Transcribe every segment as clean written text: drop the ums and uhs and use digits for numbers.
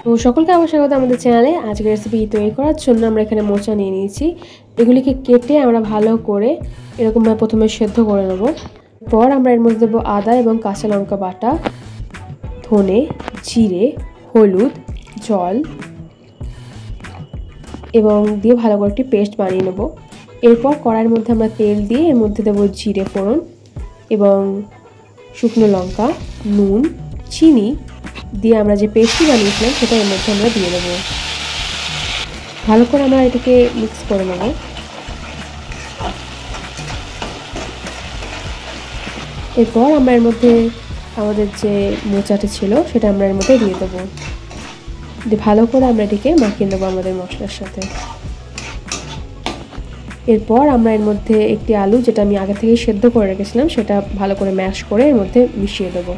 তো সকলকে আবার স্বাগত আমাদের চ্যানেলে। আজকের রেসিপি তৈরি করার জন্য আমরা এখানে মোচা নিয়ে নিয়েছি। এগুলিকে কেটে আমরা ভালো করে এরকমভাবে প্রথমে সেদ্ধ করে নেব। পর আমরা এর মধ্যে দেবো আদা এবং কাঁচা লঙ্কা বাটা, ধনে, জিরে, হলুদ, জল এবং দিয়ে ভালো করে একটি পেস্ট বানিয়ে নেব। এরপর কড়াইয়ের মধ্যে আমরা তেল দিয়ে এর মধ্যে দেবো জিরে ফোড়ন এবং শুকনো লঙ্কা, নুন, চিনি দিয়ে আমরা যে পেস্টটি বানিয়েছিলাম সেটা এর মধ্যে আমরা দিয়ে দেবো। ভালো করে আমরা এটাকে মিক্স করে নেব। এরপর আমরা এর মধ্যে আমাদের যে মোচাটা ছিল সেটা আমরা এর মধ্যে দিয়ে দেবো। দিয়ে ভালো করে আমরা এটিকে মাখিয়ে নেবো আমাদের মশলার সাথে। এরপর আমরা এর মধ্যে একটি আলু, যেটা আমি আগে থেকে সেদ্ধ করে রেখেছিলাম, সেটা ভালো করে ম্যাশ করে এর মধ্যে মিশিয়ে দেবো।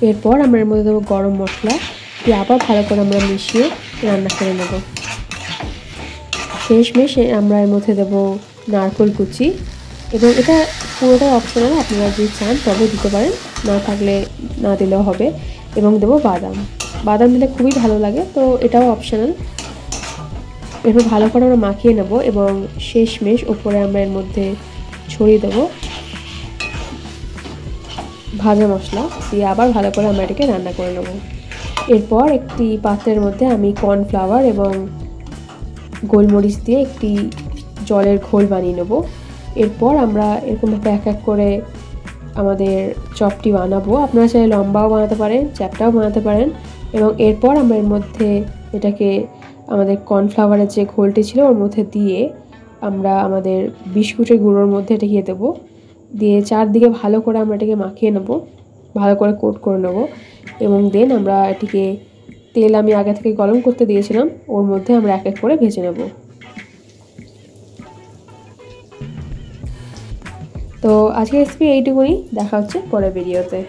এরপর আমরা এর মধ্যে দেবো গরম মশলা, দিয়ে আবার ভালো করে আমরা মিশিয়ে রান্না করে নেব। শেষমেশ আমরা এর মধ্যে দেবো নারকেল কুচি, এবং এটা পুরোটাই অপশনাল, আপনারা যদি চান তবে দিতে পারেন, না থাকলে না দিলেও হবে। এবং দেবো বাদাম, বাদাম দিলে খুবই ভালো লাগে, তো এটাও অপশনাল। এরপর ভালো করে আমরা মাখিয়ে নেব এবং শেষমেশ ওপরে আমরা এর মধ্যে ছড়িয়ে দেবো ভাজা মশলা, দিয়ে আবার ভালো করে আমরা এটাকে রান্না করে নেব। এরপর একটি পাত্রের মধ্যে আমি কর্নফ্লাওয়ার এবং গোলমরিচ দিয়ে একটি জলের ঘোল বানিয়ে নেব। এরপর আমরা এরকমভাবে এক এক করে আমাদের চপটি বানাবো। আপনারা চাইলে লম্বাও বানাতে পারেন, চ্যাপটাও বানাতে পারেন। এবং এরপর আমরা এর মধ্যে এটাকে আমাদের কর্নফ্লাওয়ারের যে ঘোলটি ছিল ওর মধ্যে দিয়ে আমরা আমাদের বিস্কুটের গুঁড়োর মধ্যে এটা দিয়ে দেবো। দিয়ে চারদিকে ভালো করে আমরা এটাকে মাখিয়ে নেব, ভালো করে কোট করে নেব। এবং দেন আমরা এটিকে তেল আমি আগে থেকে গরম করতে দিয়েছিলাম, ওর মধ্যে আমরা এক এক করে ভেজে নেব। তো আজকের রেসিপি এইটুকুনি, দেখা হচ্ছে পরের ভিডিওতে।